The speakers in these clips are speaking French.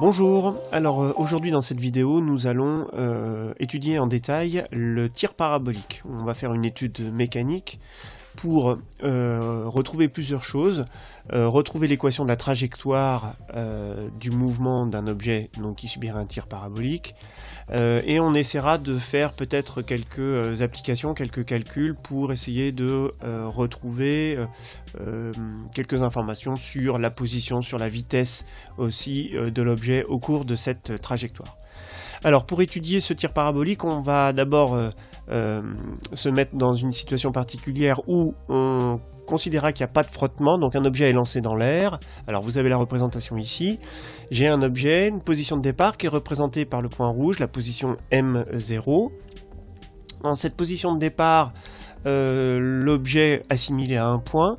Bonjour, alors aujourd'hui dans cette vidéo nous allons étudier en détail le tir parabolique. On va faire une étude mécanique pour retrouver plusieurs choses, retrouver l'équation de la trajectoire du mouvement d'un objet donc, qui subirait un tir parabolique, et on essaiera de faire peut-être quelques applications, quelques calculs pour essayer de retrouver quelques informations sur la position, sur la vitesse aussi de l'objet au cours de cette trajectoire. Alors pour étudier ce tir parabolique, on va d'abord se mettre dans une situation particulière où on considérera qu'il n'y a pas de frottement, donc un objet est lancé dans l'air. Alors vous avez la représentation ici. J'ai un objet, une position de départ qui est représentée par le point rouge, la position M0. Dans cette position de départ, l'objet assimilé à un point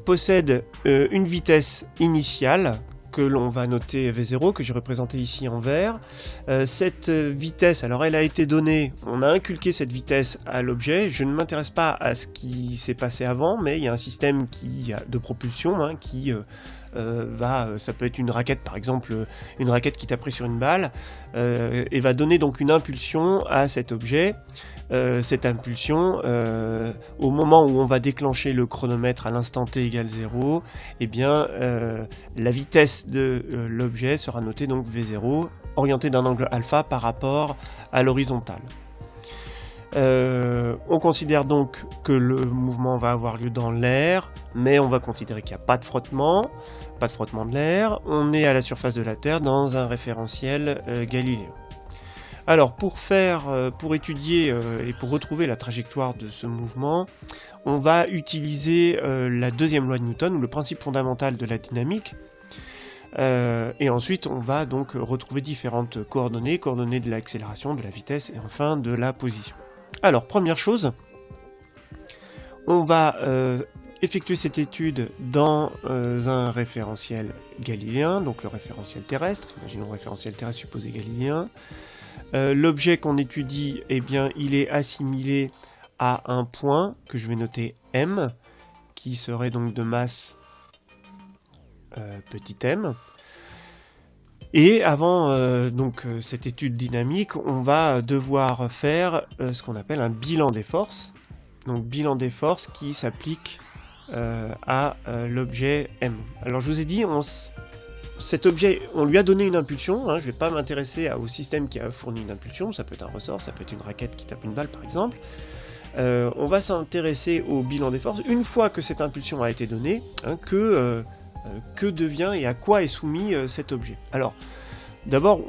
possède une vitesse initiale que l'on va noter V0, que j'ai représenté ici en vert. Cette vitesse, alors elle a été donnée, on a inculqué cette vitesse à l'objet. Je ne m'intéresse pas à ce qui s'est passé avant, mais il y a un système de propulsion qui ça peut être une raquette par exemple, une raquette qui taperait sur une balle, et va donner donc une impulsion à cet objet. Cette impulsion, au moment où on va déclencher le chronomètre à l'instant t égale 0, eh bien la vitesse de l'objet sera notée donc V0, orientée d'un angle alpha par rapport à l'horizontale. On considère donc que le mouvement va avoir lieu dans l'air, mais on va considérer qu'il n'y a pas de frottement de l'air. On est à la surface de la Terre dans un référentiel galiléen. Alors pour étudier et pour retrouver la trajectoire de ce mouvement, on va utiliser la deuxième loi de Newton, ou le principe fondamental de la dynamique. Et ensuite on va donc retrouver différentes coordonnées de l'accélération, de la vitesse et enfin de la position. Alors première chose, on va effectuer cette étude dans un référentiel galiléen, donc le référentiel terrestre. Imaginons le référentiel terrestre supposé galiléen. L'objet qu'on étudie, eh bien, il est assimilé à un point que je vais noter M, qui serait donc de masse petit m. Et avant cette étude dynamique, on va devoir faire ce qu'on appelle un bilan des forces. Donc bilan des forces qui s'applique à l'objet M. Alors je vous ai dit, cet objet, on lui a donné une impulsion, je ne vais pas m'intéresser au système qui a fourni une impulsion, ça peut être un ressort, ça peut être une raquette qui tape une balle par exemple. On va s'intéresser au bilan des forces. Une fois que cette impulsion a été donnée, que devient et à quoi est soumis cet objet. Alors, d'abord,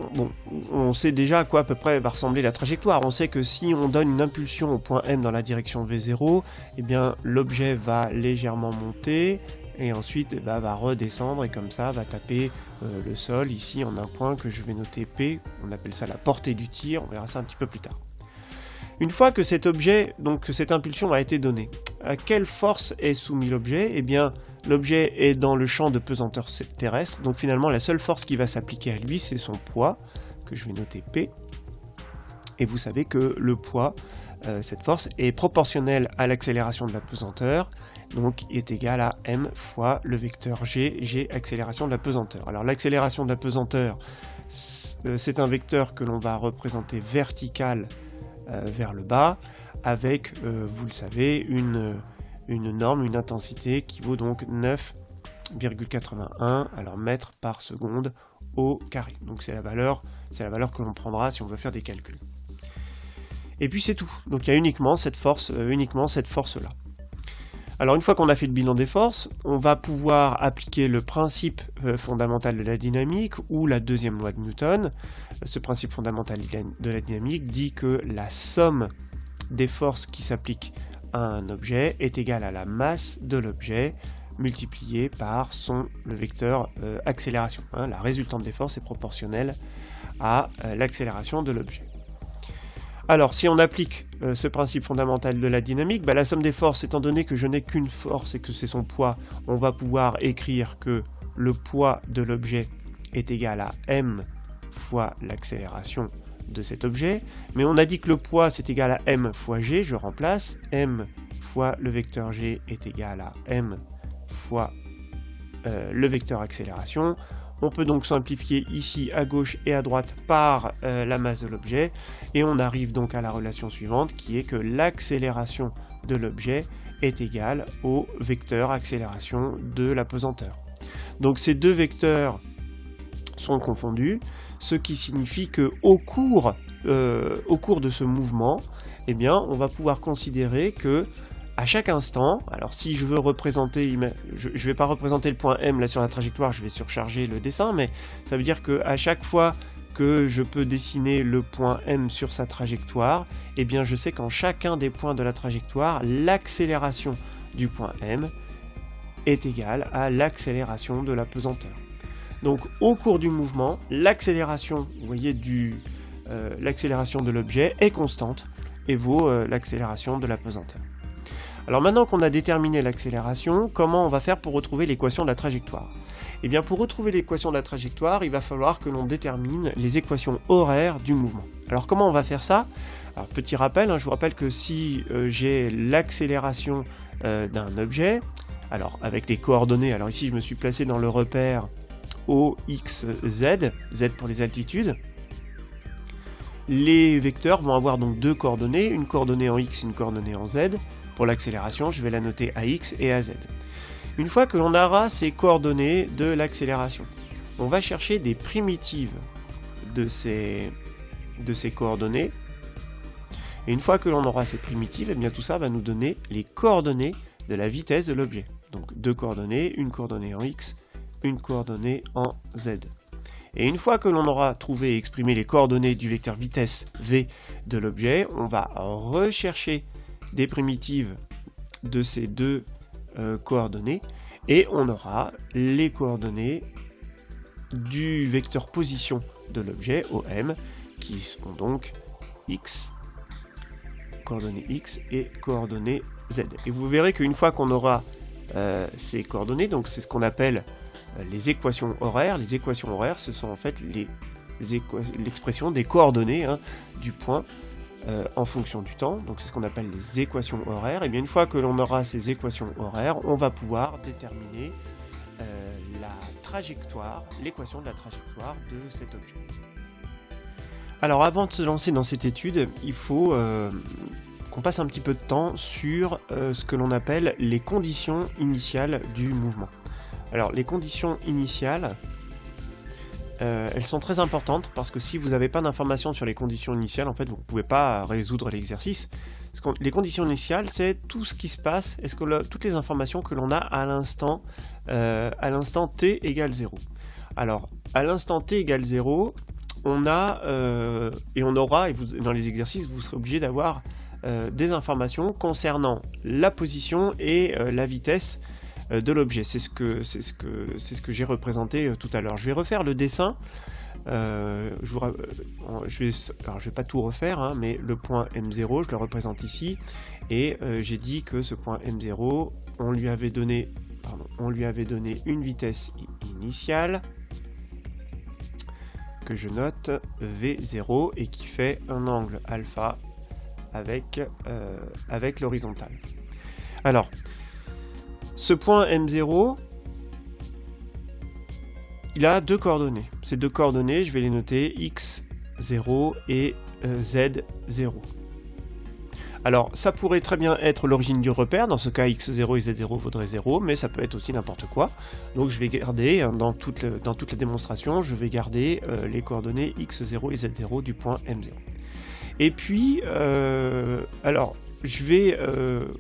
on sait déjà à quoi à peu près va ressembler la trajectoire. On sait que si on donne une impulsion au point M dans la direction V0, eh bien l'objet va légèrement monter, et ensuite va redescendre et comme ça va taper le sol ici en un point que je vais noter P, on appelle ça la portée du tir, on verra ça un petit peu plus tard. Une fois que cet objet, donc que cette impulsion a été donnée, à quelle force est soumis l'objet ? Eh bien l'objet est dans le champ de pesanteur terrestre, donc finalement la seule force qui va s'appliquer à lui c'est son poids, que je vais noter P, et vous savez que le poids, cette force, est proportionnelle à l'accélération de la pesanteur, donc est égal à m fois le vecteur g accélération de la pesanteur. Alors l'accélération de la pesanteur, c'est un vecteur que l'on va représenter vertical vers le bas, avec, vous le savez, une norme, une intensité qui vaut donc 9,81 alors mètres par seconde au carré. Donc c'est la valeur que l'on prendra si on veut faire des calculs. Et puis c'est tout. Donc il y a uniquement cette force-là. Alors une fois qu'on a fait le bilan des forces, on va pouvoir appliquer le principe fondamental de la dynamique ou la deuxième loi de Newton. Ce principe fondamental de la dynamique dit que la somme des forces qui s'appliquent à un objet est égale à la masse de l'objet multipliée par le vecteur accélération. La résultante des forces est proportionnelle à l'accélération de l'objet. Alors, si on applique ce principe fondamental de la dynamique, la somme des forces, étant donné que je n'ai qu'une force et que c'est son poids, on va pouvoir écrire que le poids de l'objet est égal à m fois l'accélération de cet objet. Mais on a dit que le poids, c'est égal à m fois g, je remplace. M fois le vecteur g est égal à m fois le vecteur accélération. On peut donc simplifier ici à gauche et à droite par la masse de l'objet, et on arrive donc à la relation suivante qui est que l'accélération de l'objet est égale au vecteur accélération de la pesanteur. Donc ces deux vecteurs sont confondus, ce qui signifie que au cours de ce mouvement, eh bien, on va pouvoir considérer que à chaque instant, alors si je veux représenter, je ne vais pas représenter le point M là sur la trajectoire, je vais surcharger le dessin, mais ça veut dire qu'à chaque fois que je peux dessiner le point M sur sa trajectoire, eh bien je sais qu'en chacun des points de la trajectoire, l'accélération du point M est égale à l'accélération de la pesanteur. Donc au cours du mouvement, l'accélération, vous voyez, l'accélération de l'objet est constante et vaut l'accélération de la pesanteur. Alors maintenant qu'on a déterminé l'accélération, comment on va faire pour retrouver l'équation de la trajectoire ? Eh bien pour retrouver l'équation de la trajectoire, il va falloir que l'on détermine les équations horaires du mouvement. Alors comment on va faire ça ? Alors petit rappel, je vous rappelle que si j'ai l'accélération d'un objet, alors avec les coordonnées, alors ici je me suis placé dans le repère O, X, Z, Z pour les altitudes, les vecteurs vont avoir donc deux coordonnées, une coordonnée en X et une coordonnée en Z. Pour l'accélération, je vais la noter à X et à Z. Une fois que l'on aura ces coordonnées de l'accélération, on va chercher des primitives de ces coordonnées. Et une fois que l'on aura ces primitives, eh bien tout ça va nous donner les coordonnées de la vitesse de l'objet. Donc deux coordonnées, une coordonnée en X, une coordonnée en Z. Et une fois que l'on aura trouvé et exprimé les coordonnées du vecteur vitesse V de l'objet, on va rechercher des primitives de ces deux coordonnées et on aura les coordonnées du vecteur position de l'objet, OM, qui sont donc X, coordonnées X et coordonnées Z. Et vous verrez qu'une fois qu'on aura ces coordonnées, donc c'est ce qu'on appelle les équations horaires. Les équations horaires, ce sont en fait l'expression des coordonnées du point en fonction du temps, donc c'est ce qu'on appelle les équations horaires. Et bien une fois que l'on aura ces équations horaires, on va pouvoir déterminer l'équation de la trajectoire de cet objet. Alors avant de se lancer dans cette étude, il faut qu'on passe un petit peu de temps sur ce que l'on appelle les conditions initiales du mouvement. Alors les conditions initiales, elles sont très importantes parce que si vous n'avez pas d'informations sur les conditions initiales, en fait, vous ne pouvez pas résoudre l'exercice. Les conditions initiales, c'est tout ce qui se passe, toutes les informations que l'on a à l'instant t égale 0. Alors, à l'instant t égale 0, on a, et on aura, et dans les exercices, vous serez obligé d'avoir des informations concernant la position et la vitesse de l'objet. C'est ce que j'ai représenté tout à l'heure. Je vais refaire le dessin. Je vais pas tout refaire, mais le point M0, je le représente ici, et j'ai dit que ce point M0, on lui avait donné une vitesse initiale que je note V0 et qui fait un angle alpha avec l'horizontale. Alors, ce point M0, il a deux coordonnées. Ces deux coordonnées, je vais les noter X0 et Z0. Alors, ça pourrait très bien être l'origine du repère. Dans ce cas, X0 et Z0 vaudraient 0, mais ça peut être aussi n'importe quoi. Donc, je vais garder, dans toute la démonstration, je vais garder les coordonnées X0 et Z0 du point M0. Et puis, alors,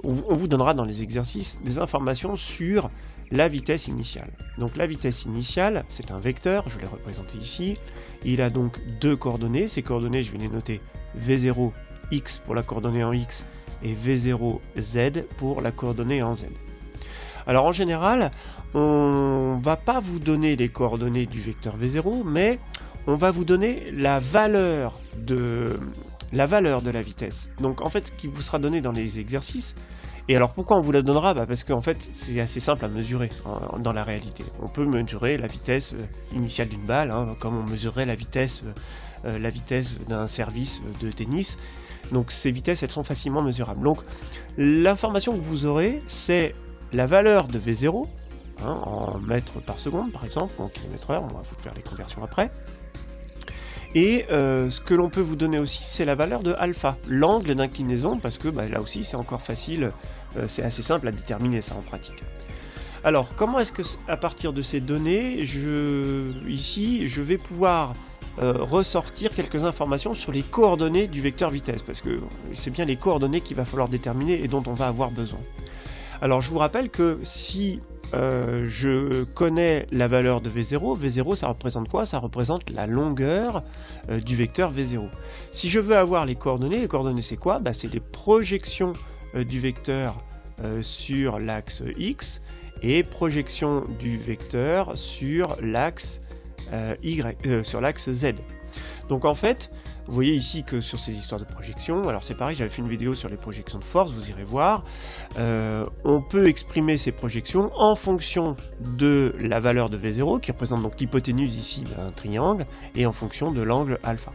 on vous donnera dans les exercices des informations sur la vitesse initiale. Donc la vitesse initiale, c'est un vecteur, je l'ai représenté ici. Il a donc deux coordonnées. Ces coordonnées, je vais les noter V0 X pour la coordonnée en X et V0 Z pour la coordonnée en Z. Alors en général, on va pas vous donner les coordonnées du vecteur V0, mais on va vous donner la valeur de la vitesse. Donc en fait, ce qui vous sera donné dans les exercices, et alors pourquoi on vous la donnera ? Parce qu'en fait, c'est assez simple à mesurer dans la réalité. On peut mesurer la vitesse initiale d'une balle, comme on mesurerait la vitesse d'un service de tennis. Donc ces vitesses, elles sont facilement mesurables. Donc l'information que vous aurez, c'est la valeur de V0, hein, en mètres par seconde par exemple, en km/h, on va vous faire les conversions après. Et ce que l'on peut vous donner aussi, c'est la valeur de alpha, l'angle d'inclinaison, parce que là aussi c'est encore facile, c'est assez simple à déterminer ça en pratique. Alors, comment est-ce que, à partir de ces données, ici, je vais pouvoir ressortir quelques informations sur les coordonnées du vecteur vitesse, parce que c'est bien les coordonnées qu'il va falloir déterminer et dont on va avoir besoin. Alors, je vous rappelle que si je connais la valeur de V0, V0 ça représente quoi? Ça représente la longueur du vecteur V0. Si je veux avoir les coordonnées c'est quoi? C'est les projections du vecteur sur l'axe X, et projection du vecteur sur l'axe sur l'axe Z. Donc en fait, vous voyez ici que sur ces histoires de projection, alors c'est pareil, j'avais fait une vidéo sur les projections de force, vous irez voir, on peut exprimer ces projections en fonction de la valeur de V0, qui représente donc l'hypoténuse ici d'un triangle, et en fonction de l'angle alpha.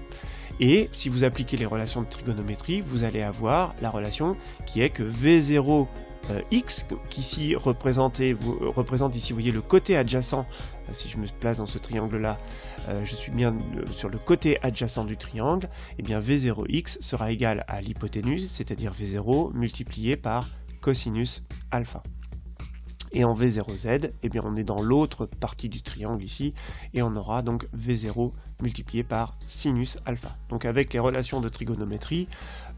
Et si vous appliquez les relations de trigonométrie, vous allez avoir la relation qui est que V0 X, qui ici représente ici, vous voyez, le côté adjacent, si je me place dans ce triangle-là, je suis bien sur le côté adjacent du triangle, et bien V0X sera égal à l'hypoténuse, c'est-à-dire V0 multiplié par cosinus alpha. Et en V0Z, eh bien on est dans l'autre partie du triangle ici, et on aura donc V0 multiplié par sinus alpha. Donc avec les relations de trigonométrie,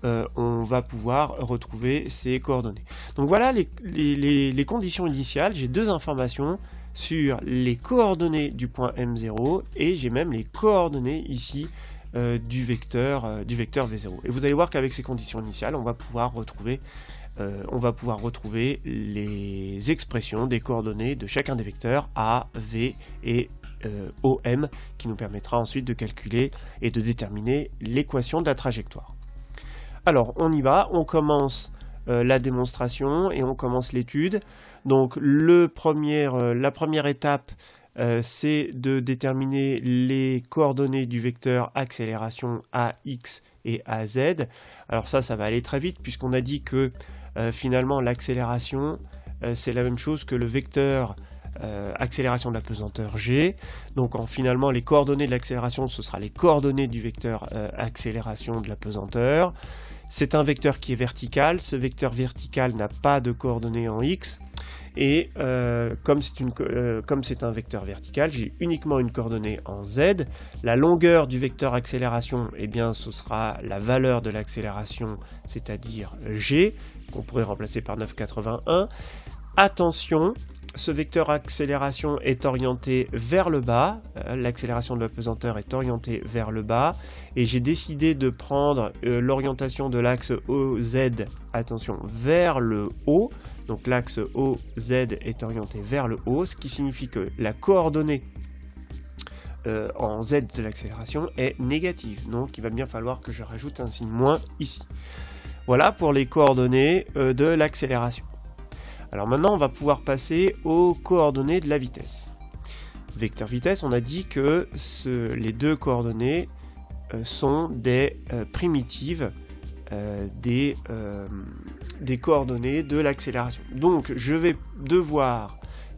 on va pouvoir retrouver ces coordonnées. Donc voilà les conditions initiales. J'ai deux informations sur les coordonnées du point M0, et j'ai même les coordonnées ici du vecteur V0. Et vous allez voir qu'avec ces conditions initiales, on va pouvoir retrouver les expressions des coordonnées de chacun des vecteurs A, V et OM, qui nous permettra ensuite de calculer et de déterminer l'équation de la trajectoire. Alors on y va, on commence la démonstration et on commence l'étude. Donc la première étape, c'est de déterminer les coordonnées du vecteur accélération AX et AZ. Alors ça va aller très vite, puisqu'on a dit que finalement l'accélération c'est la même chose que le vecteur accélération de la pesanteur G. Donc finalement les coordonnées de l'accélération, ce sera les coordonnées du vecteur accélération de la pesanteur. C'est un vecteur qui est vertical, ce vecteur vertical n'a pas de coordonnées en X, et comme c'est un vecteur vertical, j'ai uniquement une coordonnée en Z. La longueur du vecteur accélération, eh bien, ce sera la valeur de l'accélération, c'est-à-dire G, qu'on pourrait remplacer par 9,81. Attention, ce vecteur accélération est orienté vers le bas, l'accélération de la pesanteur est orientée vers le bas, et j'ai décidé de prendre l'orientation de l'axe OZ, attention, vers le haut. Donc l'axe OZ est orienté vers le haut, ce qui signifie que la coordonnée en Z de l'accélération est négative, donc il va bien falloir que je rajoute un signe moins ici. Voilà pour les coordonnées de l'accélération. Alors maintenant, on va pouvoir passer aux coordonnées de la vitesse. Vecteur vitesse, on a dit que les deux coordonnées sont des primitives des coordonnées de l'accélération. Donc, je vais devoir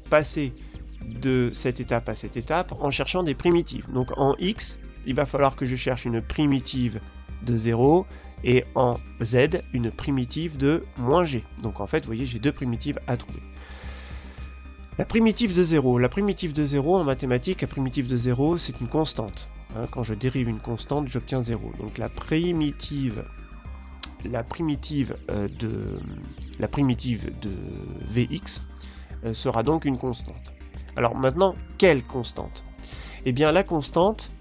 passer de cette étape à cette étape en cherchant des primitives. Donc, en X, il va falloir que je cherche une primitive de 0, et en Z, une primitive de moins G. Donc en fait, vous voyez, j'ai deux primitives à trouver. La primitive de 0. La primitive de 0, en mathématiques, la primitive de 0, c'est une constante. Quand je dérive une constante, j'obtiens 0. Donc la primitive de Vx sera donc une constante. Alors maintenant, quelle constante? Eh bien la constante,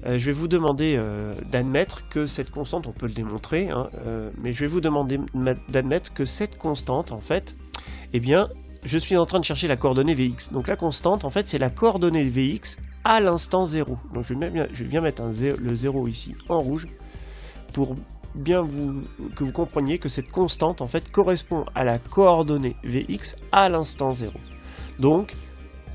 je vais vous demander d'admettre que cette constante, on peut le démontrer, mais je vais vous demander d'admettre que cette constante, en fait, eh bien, je suis en train de chercher la coordonnée Vx. Donc la constante, en fait, c'est la coordonnée Vx à l'instant 0. Donc je vais bien mettre le 0 ici en rouge, pour bien que vous compreniez que cette constante, en fait, correspond à la coordonnée Vx à l'instant 0. Donc,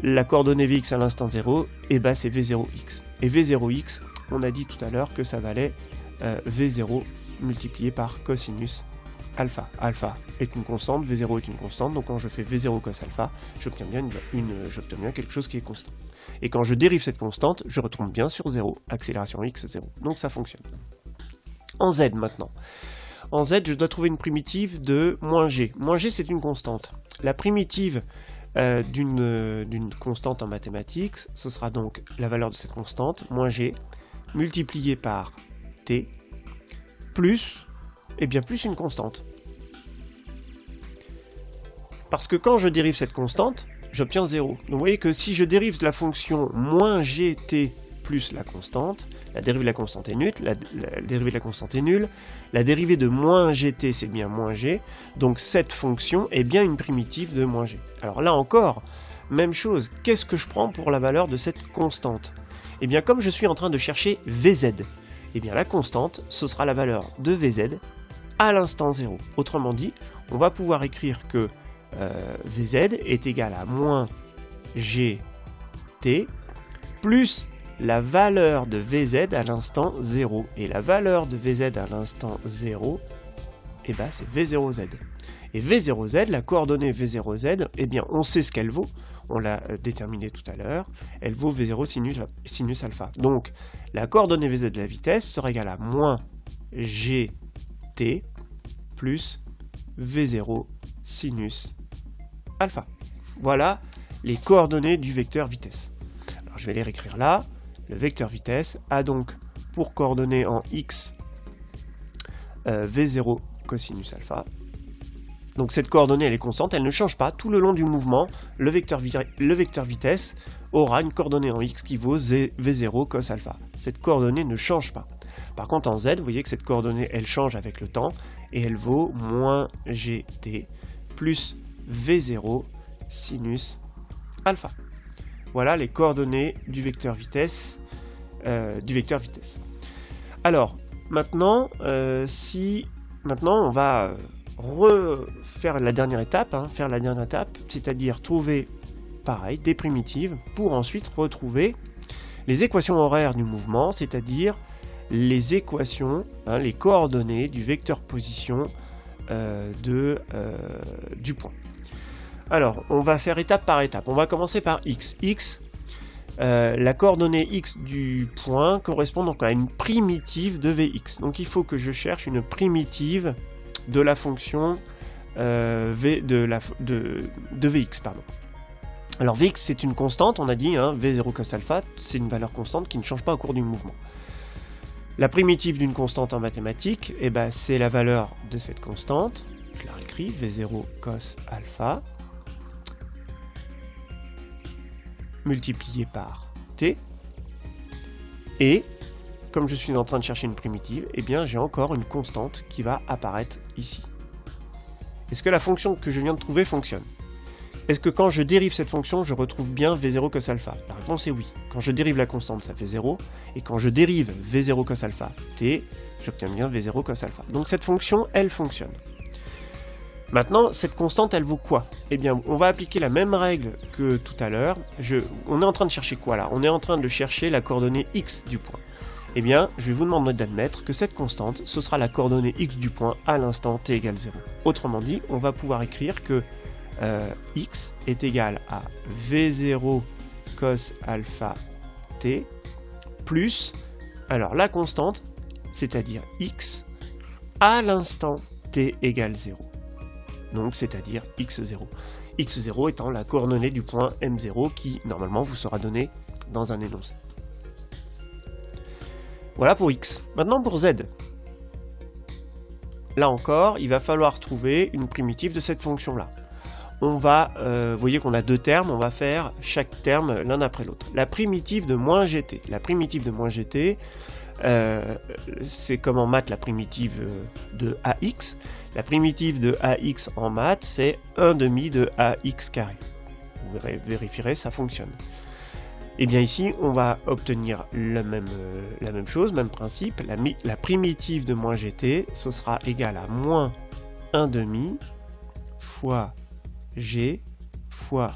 la coordonnée Vx à l'instant 0, eh ben, c'est V0x. Et V0x, on a dit tout à l'heure que ça valait V0 multiplié par cosinus alpha. Alpha est une constante, V0 est une constante, donc quand je fais V0 cos alpha, j'obtiens bien quelque chose qui est constant. Et quand je dérive cette constante, je retombe bien sur 0, accélération x 0. Donc ça fonctionne. En z maintenant. En z, je dois trouver une primitive de moins g. Moins g, c'est une constante. La primitive d'une constante en mathématiques, ce sera donc la valeur de cette constante, moins g, multiplié par t, plus une constante. Parce que quand je dérive cette constante, j'obtiens 0. Donc vous voyez que si je dérive la fonction moins gt plus la constante, la dérivée de la constante est nulle, la dérivée de la constante est nulle, la dérivée de moins gt c'est bien moins g, donc cette fonction est bien une primitive de moins g. Alors là encore, même chose, qu'est-ce que je prends pour la valeur de cette constante? Eh bien comme je suis en train de chercher vz, eh bien la constante, ce sera la valeur de vz à l'instant 0. Autrement dit, on va pouvoir écrire que vz est égal à moins gt plus la valeur de vz à l'instant 0. Et la valeur de vz à l'instant 0, eh ben, c'est v0z. Et v0z, la coordonnée v0z, eh bien, on sait ce qu'elle vaut. On l'a déterminé tout à l'heure. Elle vaut v0 sinus alpha. Donc, la coordonnée vz de la vitesse sera égale à moins gt plus v0 sinus alpha. Voilà les coordonnées du vecteur vitesse. Alors, je vais les réécrire là. Le vecteur vitesse a donc pour coordonnées en x v0 cosinus alpha. Donc cette coordonnée elle est constante, elle ne change pas. Tout le long du mouvement, le vecteur vitesse aura une coordonnée en x qui vaut v0 cos alpha. Cette coordonnée ne change pas. Par contre en z, vous voyez que cette coordonnée elle change avec le temps et elle vaut moins gt plus v0 sinus alpha. Voilà les coordonnées du vecteur vitesse. Alors, maintenant, maintenant on va refaire la dernière étape, c'est-à-dire trouver, pareil, des primitives pour ensuite retrouver les équations horaires du mouvement, c'est-à-dire les équations, les coordonnées du vecteur position du point. Alors, on va faire étape par étape. On va commencer par x. X, la coordonnée x du point correspond donc à une primitive de Vx. Donc il faut que je cherche une primitive de la fonction de Vx. Pardon. Alors Vx c'est une constante, on a dit, V0 cos alpha, c'est une valeur constante qui ne change pas au cours du mouvement. La primitive d'une constante en mathématiques, eh ben, c'est la valeur de cette constante. Je la réécris, V0 cos alpha. Multiplié par t, et comme je suis en train de chercher une primitive, eh bien j'ai encore une constante qui va apparaître ici. Est-ce que la fonction que je viens de trouver fonctionne? Est-ce que quand je dérive cette fonction, je retrouve bien v0 cos alpha? La réponse est oui. Quand je dérive la constante, ça fait 0, et quand je dérive v0 cos alpha t, j'obtiens bien v0 cos alpha. Donc cette fonction, elle fonctionne. Maintenant, cette constante, elle vaut quoi? Eh bien, on va appliquer la même règle que tout à l'heure. On est en train de chercher quoi là? On est en train de chercher la coordonnée x du point. Eh bien, je vais vous demander d'admettre que cette constante, ce sera la coordonnée x du point à l'instant t égale 0. Autrement dit, on va pouvoir écrire que x est égal à v0 cos alpha t plus, alors la constante, c'est-à-dire x, à l'instant t égale 0. Donc c'est-à-dire x0. x0 étant la coordonnée du point M0 qui normalement vous sera donnée dans un énoncé. Voilà pour x. Maintenant pour z. Là encore, il va falloir trouver une primitive de cette fonction-là. On va, vous voyez qu'on a deux termes, on va faire chaque terme l'un après l'autre. La primitive de moins gt. La primitive de moins gt, c'est comme en maths la primitive de ax. La primitive de ax en maths, c'est 1/2 de ax carré. Vous vérifierez, ça fonctionne. Et bien ici, on va obtenir la même chose, même principe. La primitive de moins gt, ce sera égal à moins 1/2 fois g fois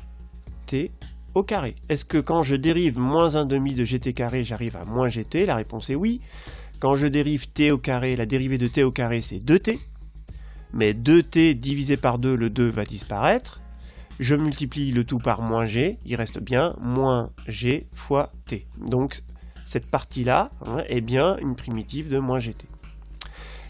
t au carré. Est-ce que quand je dérive moins 1/2 de gt carré, j'arrive à moins gt? La réponse est oui. Quand je dérive t au carré, la dérivée de t au carré, c'est 2t. mais 2t divisé par 2, le 2 va disparaître. Je multiplie le tout par moins g, il reste bien moins g fois t. Donc cette partie-là est bien une primitive de moins gt.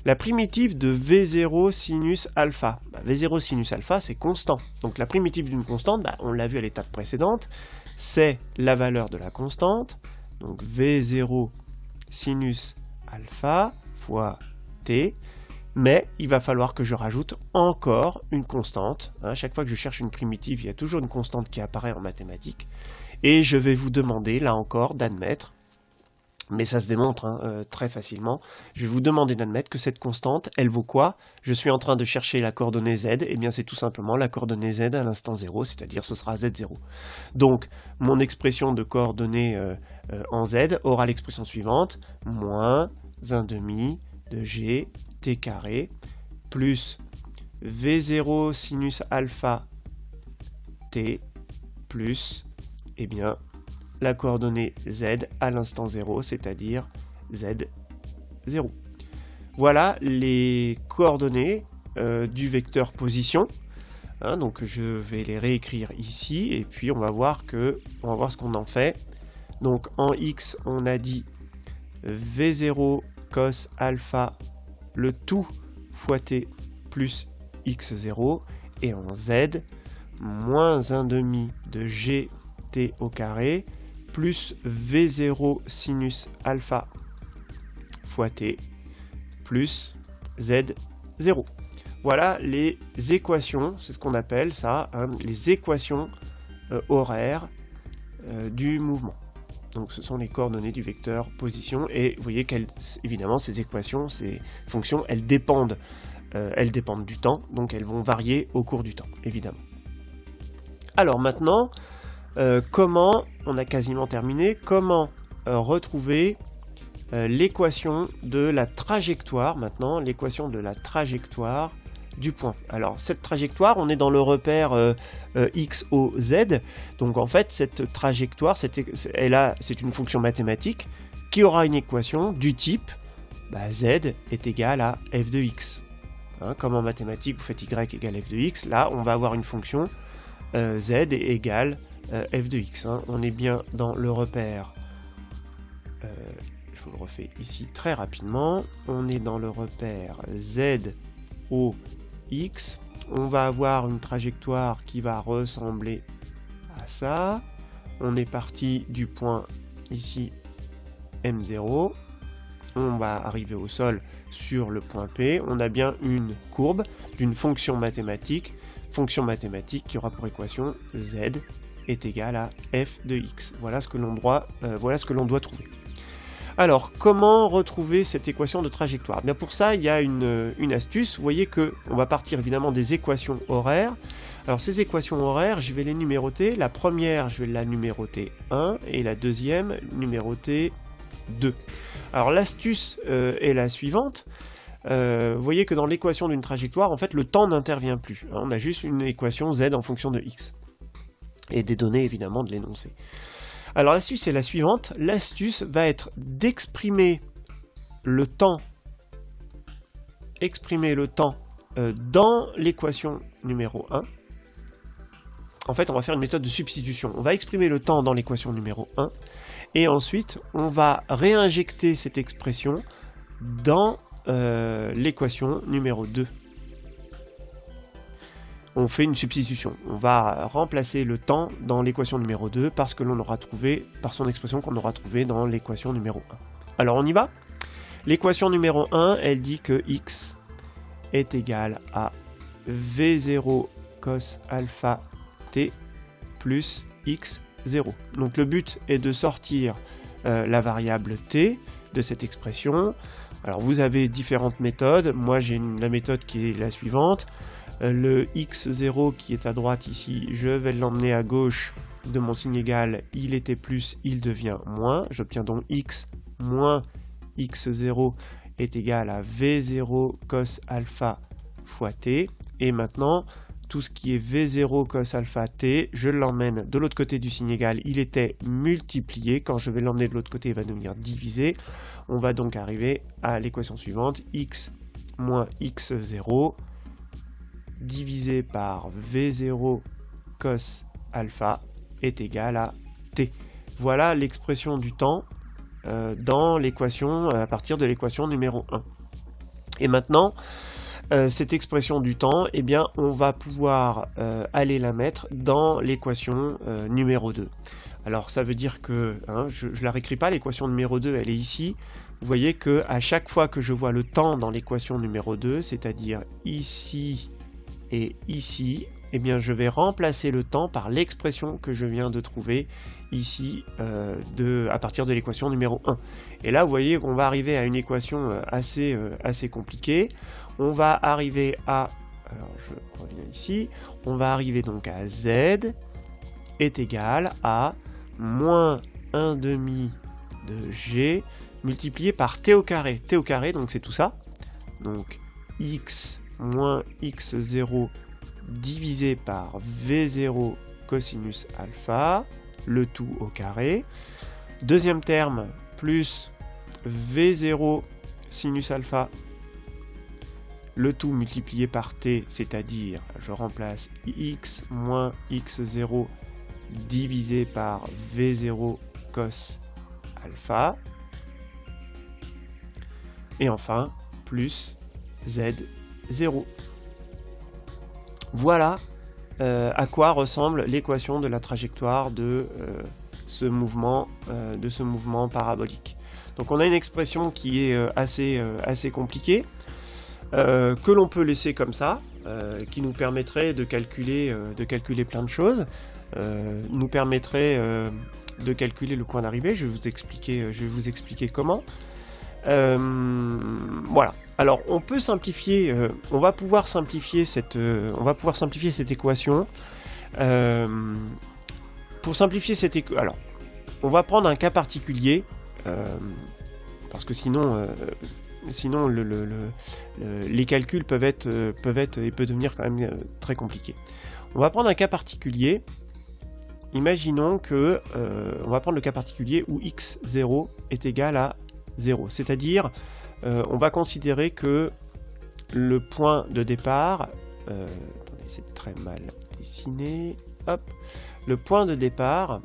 La primitive de V0 sinus alpha. V0 sinus alpha, c'est constant. Donc la primitive d'une constante, on l'a vu à l'étape précédente, c'est la valeur de la constante. Donc V0 sinus alpha fois t. Mais il va falloir que je rajoute encore une constante. À chaque fois que je cherche une primitive, il y a toujours une constante qui apparaît en mathématiques. Et je vais vous demander, là encore, d'admettre, mais ça se démontre très facilement, je vais vous demander d'admettre que cette constante, elle vaut quoi? Je suis en train de chercher la coordonnée z, et bien c'est tout simplement la coordonnée z à l'instant 0, c'est-à-dire ce sera z0. Donc, mon expression de coordonnées en z aura l'expression suivante, moins 1/2 de g t carré plus V0 sinus alpha t plus, eh bien, la coordonnée z à l'instant 0, c'est-à-dire z0. Voilà les coordonnées du vecteur position. Donc je vais les réécrire ici et puis on va voir ce qu'on en fait. Donc en x, on a dit V0 cos alpha le tout fois t plus x0 et en z, moins 1/2 de gt au carré plus V0 sinus alpha fois t plus z0. Voilà les équations, c'est ce qu'on appelle ça, les équations horaires du mouvement. Donc ce sont les coordonnées du vecteur position et vous voyez qu'évidemment ces équations, ces fonctions, elles dépendent du temps, donc elles vont varier au cours du temps, évidemment. Alors maintenant, comment, on a quasiment terminé, comment retrouver l'équation de la trajectoire, maintenant l'équation de la trajectoire du point. Alors cette trajectoire, on est dans le repère x, o, z, donc en fait cette trajectoire, c'est une fonction mathématique qui aura une équation du type z est égal à f de x. Comme en mathématiques vous faites y égale f de x, là on va avoir une fonction z est égal f de x. On est bien dans le repère, je vous le refais ici très rapidement, on est dans le repère z, o, x, on va avoir une trajectoire qui va ressembler à ça. On est parti du point ici M0, on va arriver au sol sur le point P, on a bien une courbe d'une fonction mathématique qui aura pour équation z est égal à f de x. Voilà ce que l'on doit trouver. Alors, comment retrouver cette équation de trajectoire? Bien pour ça, il y a une astuce. Vous voyez qu'on va partir évidemment des équations horaires. Alors, ces équations horaires, je vais les numéroter. La première, je vais la numéroter 1 et la deuxième, numéroter 2. Alors, l'astuce est la suivante. Vous voyez que dans l'équation d'une trajectoire, en fait, le temps n'intervient plus. On a juste une équation z en fonction de x. Et des données, évidemment, de l'énoncé. Alors l'astuce est la suivante, l'astuce va être d'exprimer le temps dans l'équation numéro 1. En fait, on va faire une méthode de substitution. On va exprimer le temps dans l'équation numéro 1 et ensuite on va réinjecter cette expression dans l'équation numéro 2. On fait une substitution. On va remplacer le temps dans l'équation numéro 2 par son expression qu'on aura trouvée dans l'équation numéro 1. Alors on y va. L'équation numéro 1, elle dit que x est égal à V0 cos alpha t plus x0. Donc le but est de sortir la variable t de cette expression. Alors vous avez différentes méthodes. Moi j'ai la méthode qui est la suivante. Le x0 qui est à droite ici, je vais l'emmener à gauche de mon signe égal, il était plus, il devient moins. J'obtiens donc x moins x0 est égal à v0 cos alpha fois t. Et maintenant, tout ce qui est v0 cos alpha t, je l'emmène de l'autre côté du signe égal, il était multiplié. Quand je vais l'emmener de l'autre côté, il va devenir divisé. On va donc arriver à l'équation suivante, x moins x0 divisé par V0 cos alpha est égal à t. Voilà l'expression du temps dans l'équation à partir de l'équation numéro 1. Et maintenant, cette expression du temps, eh bien, on va pouvoir aller la mettre dans l'équation numéro 2. Alors ça veut dire que, je ne la réécris pas, l'équation numéro 2, elle est ici. Vous voyez que à chaque fois que je vois le temps dans l'équation numéro 2, c'est-à-dire ici et ici, eh bien, je vais remplacer le temps par l'expression que je viens de trouver ici à partir de l'équation numéro 1. Et là, vous voyez qu'on va arriver à une équation assez compliquée. On va arriver à, alors je reviens ici, on va arriver donc à z est égal à moins 1 demi de g multiplié par t au carré. T au carré, donc c'est tout ça. Donc x moins x0 divisé par v0 cosinus alpha, le tout au carré. Deuxième terme, plus v0 sinus alpha, le tout multiplié par t, c'est-à-dire, je remplace x moins x0 divisé par v0 cos alpha. Et enfin, plus z0. Voilà à quoi ressemble l'équation de la trajectoire de ce mouvement parabolique. Donc on a une expression qui est assez compliquée, que l'on peut laisser comme ça, qui nous permettrait de calculer plein de choses, nous permettrait de calculer le point d'arrivée. Je vais vous expliquer comment. Voilà. Alors on peut simplifier, on va pouvoir simplifier cette équation. Pour simplifier cette équation, alors on va prendre un cas particulier parce que sinon les calculs peuvent devenir quand même très compliqués. On va prendre un cas particulier. Imaginons que on va prendre le cas particulier où x0 est égal à 0, c'est-à-dire on va considérer que le point de départ, attendez, c'est très mal dessiné, hop, le point de départ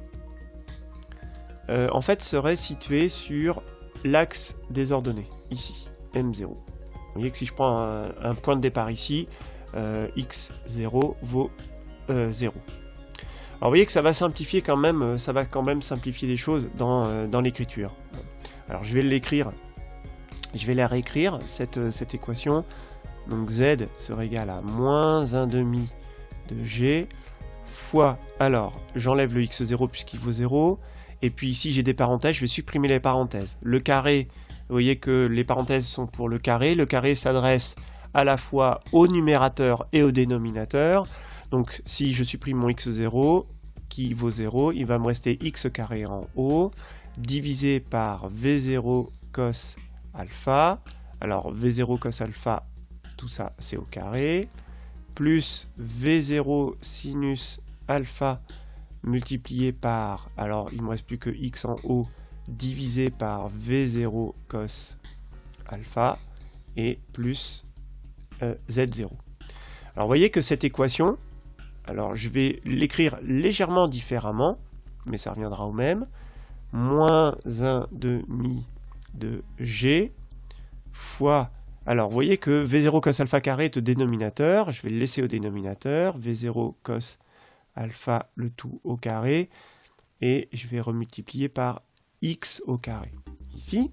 en fait serait situé sur l'axe des ordonnées, ici, M0. Vous voyez que si je prends un point de départ ici, x0 vaut 0. Alors vous voyez que ça va simplifier quand même, simplifier des choses dans l'écriture. Alors je vais la réécrire, cette équation. Donc z serait égal à moins 1 demi de g fois, alors j'enlève le x0 puisqu'il vaut 0, et puis ici j'ai des parenthèses, je vais supprimer les parenthèses. Le carré, vous voyez que les parenthèses sont pour le carré s'adresse à la fois au numérateur et au dénominateur. Donc si je supprime mon x0 qui vaut 0, il va me rester x carré en haut, divisé par v0 cos alpha. Alors v0 cos alpha, tout ça c'est au carré, plus v0 sinus alpha multiplié par, alors il ne me reste plus que x en haut, divisé par v0 cos alpha, et plus z0. Alors vous voyez que cette équation, alors je vais l'écrire légèrement différemment, mais ça reviendra au même, moins 1 demi de g fois, alors vous voyez que v0 cos alpha carré est au dénominateur, je vais le laisser au dénominateur, v0 cos alpha le tout au carré, et je vais remultiplier par x au carré, ici.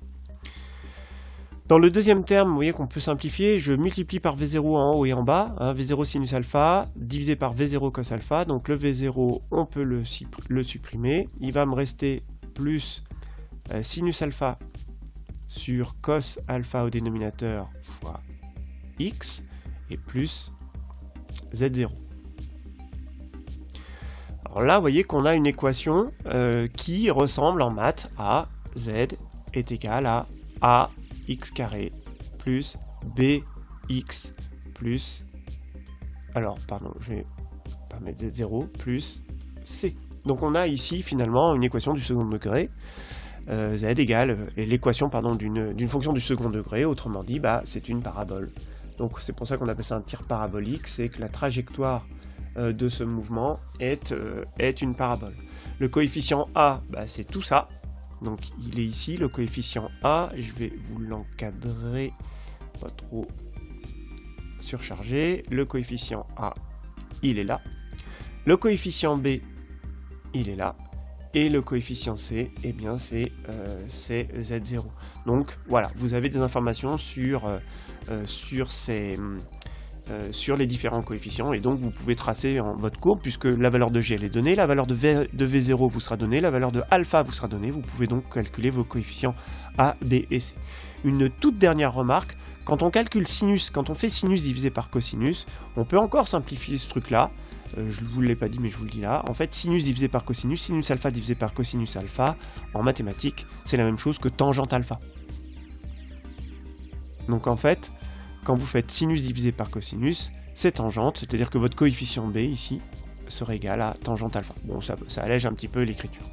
Dans le deuxième terme, vous voyez qu'on peut simplifier, je multiplie par v0 en haut et en bas, v0 sinus alpha, divisé par v0 cos alpha, donc le v0, on peut le supprimer, il va me rester plus sinus alpha sur cos alpha au dénominateur fois x, et plus z0. Alors là, vous voyez qu'on a une équation qui ressemble en maths à z est égal à ax carré plus bx plus, alors pardon, je vais pas mettre z0, plus c. Donc on a ici finalement une équation du second degré, z égale l'équation d'une fonction du second degré, autrement dit, c'est une parabole. Donc c'est pour ça qu'on appelle ça un tir parabolique, c'est que la trajectoire de ce mouvement est une parabole. Le coefficient A, bah, c'est tout ça. Donc il est ici, le coefficient A, je vais vous l'encadrer, pas trop surchargé. Le coefficient A, il est là. Le coefficient B, il est là. Et le coefficient C, eh bien c'est Z0. Donc voilà, vous avez des informations sur les différents coefficients, et donc vous pouvez tracer votre courbe, puisque la valeur de G elle est donnée, la valeur de V0 vous sera donnée, la valeur de alpha vous sera donnée, vous pouvez donc calculer vos coefficients A, B et C. Une toute dernière remarque, quand on calcule sinus, quand on fait sinus divisé par cosinus, on peut encore simplifier ce truc-là. Je ne vous l'ai pas dit, mais je vous le dis là. En fait, sinus divisé par cosinus, sinus alpha divisé par cosinus alpha, en mathématiques, c'est la même chose que tangente alpha. Donc en fait, quand vous faites sinus divisé par cosinus, c'est tangente, c'est-à-dire que votre coefficient B ici serait égal à tangente alpha. Bon, ça allège un petit peu l'écriture.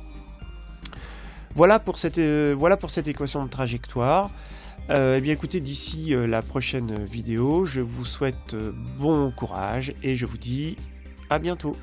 Voilà pour cette équation de trajectoire. Eh bien écoutez, d'ici la prochaine vidéo, je vous souhaite bon courage et je vous dis à bientôt.